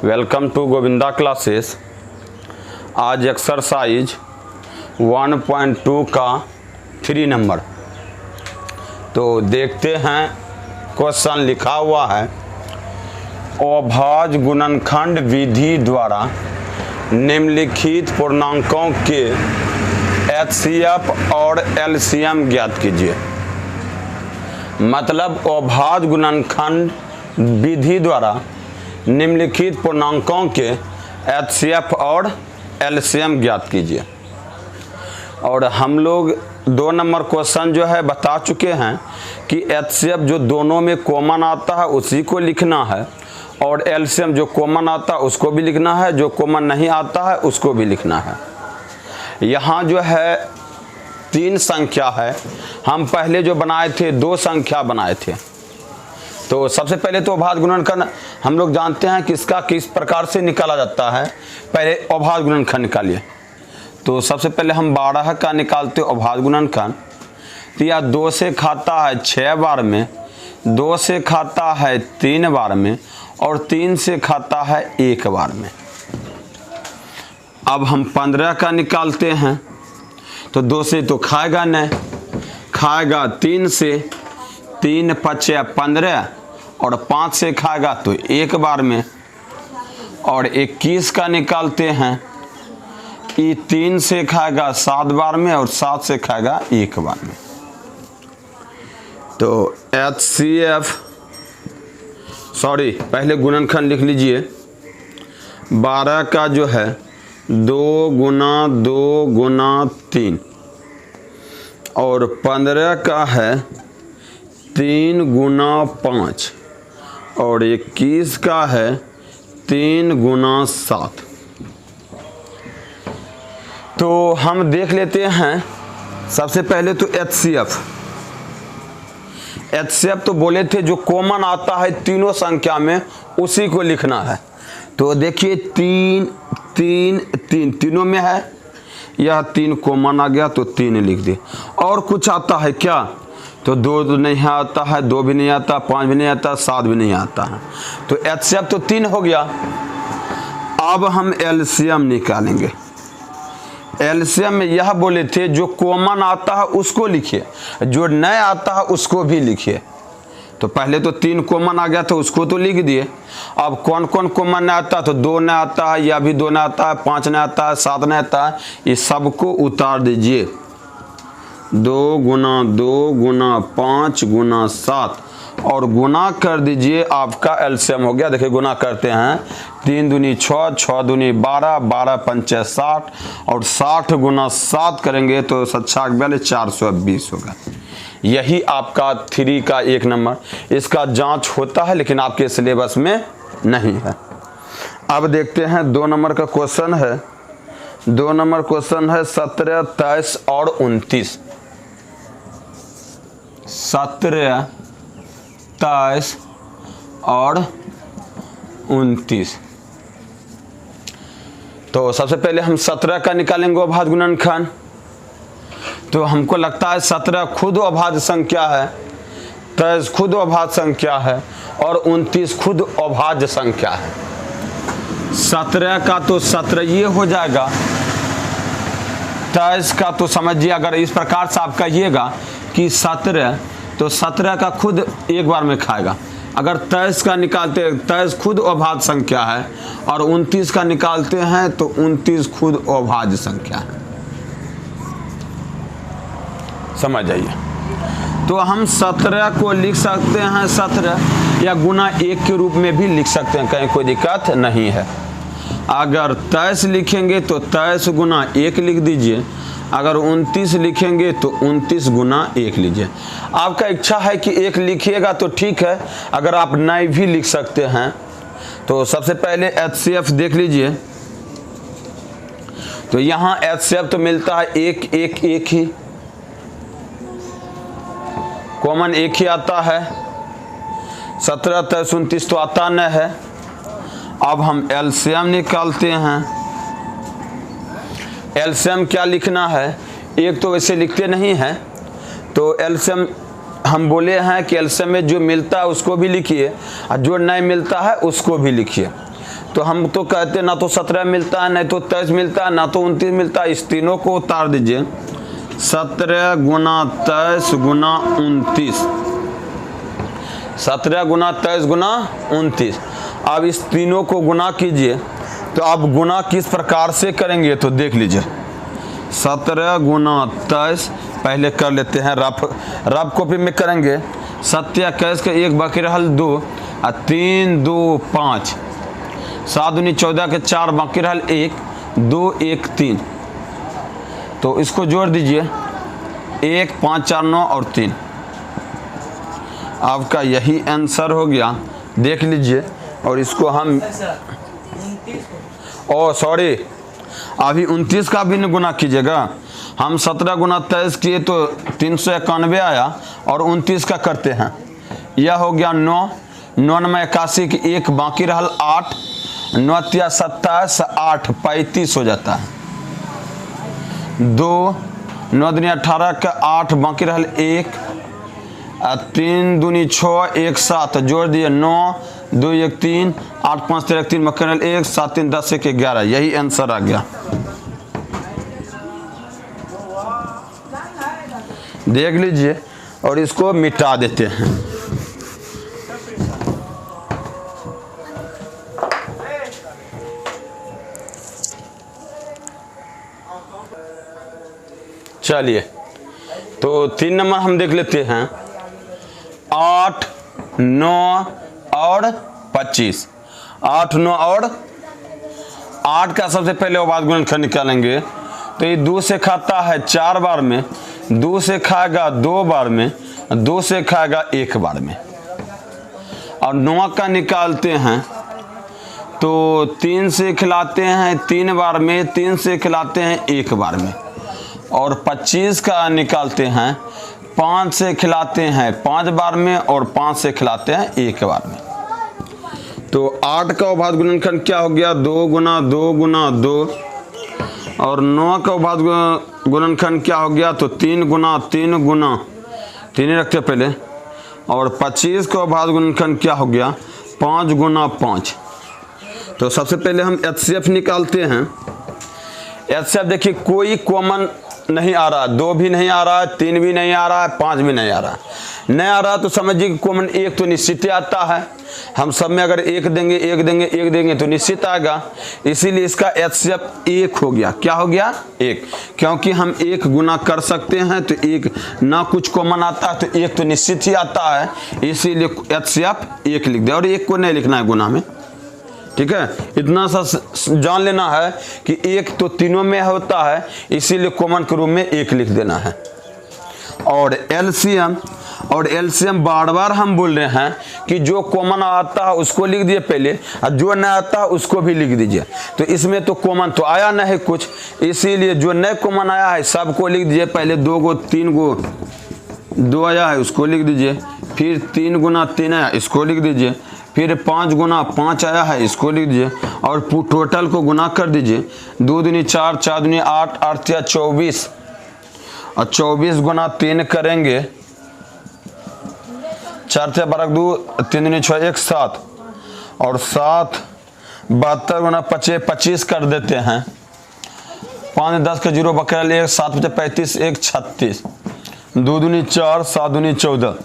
Welcome to Govinda classes. आज exercise 1.2 का 3 number तो देखते हैं। क्वेश्चन लिखा हुआ है, अभाज्य गुणनखंड विधि द्वारा निम्नलिखित पूर्णांकों के HCF और LCM ज्ञात कीजिए। मतलब अभाज्य गुणनखंड विधि द्वारा निम्नलिखित पूर्णांकों के HCF और LCM ज्ञात कीजिए। और हम लोग 2 नंबर क्वेश्चन जो है बता चुके हैं कि HCF जो दोनों में कॉमन आता है उसी को लिखना है, और LCM जो कॉमन आता है उसको भी लिखना है, जो कॉमन नहीं आता है उसको भी लिखना है। यहाँ जो है 3 संख्या है, हम पहले जो बनाए थे 2 संख्या बनाए थे। तो सबसे पहले तो अभाज्य गुणनखंड हम लोग जानते हैं कि इसका किस प्रकार से निकाला जाता है। पहले अभाज्य गुणनखंड निकालिए। तो सबसे पहले हम 12 का निकालते अभाज्य गुणनखंड। तो यह 2 से खाता है 6 बार में, 2 से खाता है 3 बार में, और 3 से खाता है 1 बार में। अब हम 15 का निकालते हैं। तो 2 से तो खाएगा नहीं, खाएगा 3 से, 3 5 15, और 5 से खाएगा तो 1 बार में। और 21 का निकालते हैं, ये 3 से खाएगा 7 बार में, और 7 से खाएगा 1 बार में। तो HCF पहले गुणनखंड लिख लीजिए। 12 का जो है 2 गुना 2 गुना 3, और 15 का है 3 गुना 5, और 21 का है 3 गुना 7। तो हम देख लेते हैं सबसे पहले तो HCF तो बोले थे जो कॉमन आता है तीनों संख्या में उसी को लिखना है। तो देखिए 3 3 3 तीनों में है, यह 3 कॉमन आ गया तो 3 लिख दिए। और कुछ आता है क्या? तो 2 तो नहीं आता है, 2 भी नहीं आता, 5 भी नहीं आता, 7 भी नहीं आता है। तो HCF तो 3 हो गया। अब हम LCM निकालेंगे। LCM में यह बोले थे जो कॉमन आता है उसको लिखिए, जो नहीं आता है उसको भी लिखिए। तो पहले तो 3 कॉमन आ गया था, उसको तो लिख दिए। अब कौन कौन कॉमन नहीं आता? तो 2 नहीं आता है, या भी 2 नहीं आता है, 5 नहीं आता है, 7 नहीं आता है, ये सबको उतार दीजिए। 2 गुना 2 गुना 5 गुना 7, और गुना कर दीजिए, आपका LCM हो गया। देखिए गुना करते हैं, 3 दूनी 6, 6 दूनी 12, 12 पंचे 60, और 60 गुना 7 करेंगे तो 420 होगा। यही आपका 3 का 1 नंबर। इसका जांच होता है लेकिन आपके सिलेबस में नहीं है। अब देखते हैं 2 नंबर का क्वेश्चन है। 2 नंबर क्वेश्चन है 17, 23 और 29। 17, 23 और 29। तो सबसे पहले हम 17 का निकालेंगे अभाज्य गुणनखंड। तो हमको लगता है 17 खुद अभाज्य संख्या है, 23 खुद अभाज्य संख्या है, और 29 खुद अभाज्य संख्या है। 17 का तो 17 ये हो जाएगा। 23 का तो समझिए, अगर इस प्रकार से आप कहिएगा कि 17, तो 17 का खुद 1 बार में खाएगा। अगर 23 का निकालते हैं, 23 खुद अभाज्य संख्या है, और 29 का निकालते हैं तो 29 खुद अभाज्य संख्या है। समझ जाइए। तो हम 17 को लिख सकते हैं 17, या गुना 1 के रूप में भी लिख सकते हैं, कहीं कोई दिक्कत नहीं है। अगर 23 लिखेंगे तो 23 गुना 1 लिख दीजिए। अगर 29 लिखेंगे तो 29 गुना 1 लीजिए। आपका इच्छा है कि 1 लिखिएगा तो ठीक है, अगर आप नहीं भी लिख सकते हैं। तो सबसे पहले HCF देख लीजिए। तो यहाँ HCF तो मिलता है 1 1 1 ही, कॉमन 1 ही आता है। 17 23 29 तो आता नहीं है। अब हम LCM निकालते हैं। LCM क्या लिखना है? एक तो वैसे लिखते नहीं हैं, तो LCM हम बोले हैं कि LCM में जो मिलता है उसको भी लिखिए, और जो नहीं मिलता है उसको भी लिखिए। तो हम तो कहते हैं ना तो 17 मिलता है, नहीं तो 23 मिलता है, ना तो 29 मिलता है। इस तीनों को उतार दीजिए। 17 गुना 23 गुना 29, 17 गुना 23 गुना 29। अब इस तीनों को गुना कीजिए। तो आप गुना किस प्रकार से करेंगे तो देख लीजिए। 17 गुना 23 पहले कर लेते हैं, रफ कॉपी में करेंगे। 7 21 का 1 बाकी रहल 2 और 3 2 5, 7 दूनी 14 के 4 बाकी रहल 1 2 1 3। तो इसको जोड़ दीजिए, 1 5 4 9 और 3। आपका यही आंसर हो गया, देख लीजिए। और इसको हम सॉरी, अभी 29 का भी गुना कीजिएगा। हम 17 गुना 23 किए तो 391 आया, और 29 का करते हैं। यह हो गया 9 9 में 81 की 1 बाकी रहल 8, 9 तिया 27 8 35 हो जाता है। 2 9 दूनी 18 का 8 बाकी रहल 1, 3 दूनी 6 1 7 जोड़ दिए 9 2 1 3 8 5 13 3 बाकी रहल 1 7 3 10 1 11। यही आंसर आ गया, देख लीजिए। और इसको मिटा देते हैं। चलिए, तो 3 नंबर हम देख लेते हैं। 8 9 और 25, 8 9 और 8 का सबसे पहले अवभाज्य गुणनखंड निकालेंगे। तो ये 2 से खाता है 4 बार में, 2 से खाएगा 2 बार में, 2 से खाएगा 1 बार में। और 9 का निकालते हैं तो 3 से खिलाते हैं 3 बार में, 3 से खिलाते हैं 1 बार में। और 25 का निकालते हैं 5 से खिलाते हैं 5 बार में, और 5 से खिलाते हैं 1 बार में। तो 8 का अवभाज्य गुणनखंड क्या हो गया, 2 गुना 2 गुना 2। और 9 का अवभाज्य गुणनखंड क्या हो गया, तो 3 गुना 3 गुना 3 रखते पहले। और 25 का अवभाज्य गुणनखंड क्या हो गया, 5 गुना 5। तो सबसे पहले हम HCF निकालते हैं। HCF देखिए, कोई कॉमन नहीं आ रहा, 2 भी नहीं आ रहा है, 3 भी नहीं आ रहा है, 5 भी नहीं आ रहा है। नहीं आ रहा तो समझिए कि कॉमन 1 तो निश्चित ही आता है। हम सब में अगर 1 देंगे 1 देंगे 1 देंगे तो निश्चित आएगा। इसीलिए इसका HCF 1 हो गया। क्या हो गया, 1, क्योंकि हम 1 गुना कर सकते हैं। तो 1 ना कुछ कॉमन आता है तो 1 तो निश्चित ही आता है, इसीलिए HCF 1 लिख दिया। और 1 को नहीं लिखना है गुना में, ठीक है। इतना सा जान लेना है कि 1 तो तीनों में होता है, इसीलिए कॉमन के रूप में 1 लिख देना है। और एलसीएम बार बार हम बोल रहे हैं कि जो कॉमन आता है उसको लिख दिए पहले, और जो नहीं आता है उसको भी लिख दीजिए। तो इसमें तो कॉमन तो आया नहीं कुछ, इसीलिए जो नए कॉमन आया है सबको लिख दीजिए। पहले 2 को 3 को 2 आया है उसको लिख दीजिए, फिर 3 गुना 3 आया इसको लिख दीजिए, फिर 5 गुना 5 आया है इसको लिख दीजिए। और टोटल को गुना कर दीजिए। 2 दूनी 4 4 दूनी 8 8 या 24, और 24 गुना 3 करेंगे, 4 से 12 2 3 दूनी 6 1 7, और 7 72 गुना 25 25 कर देते हैं। 5 10 का 0 बकरा 1 7 35 1 36, 2 दूनी 4 7 दूनी 14,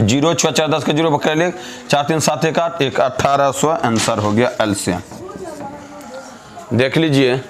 0 6 4 10 का 0 बकरा 1 4 3 7 1 8 1 1800 आंसर हो गया एलसीएम। देख लीजिए,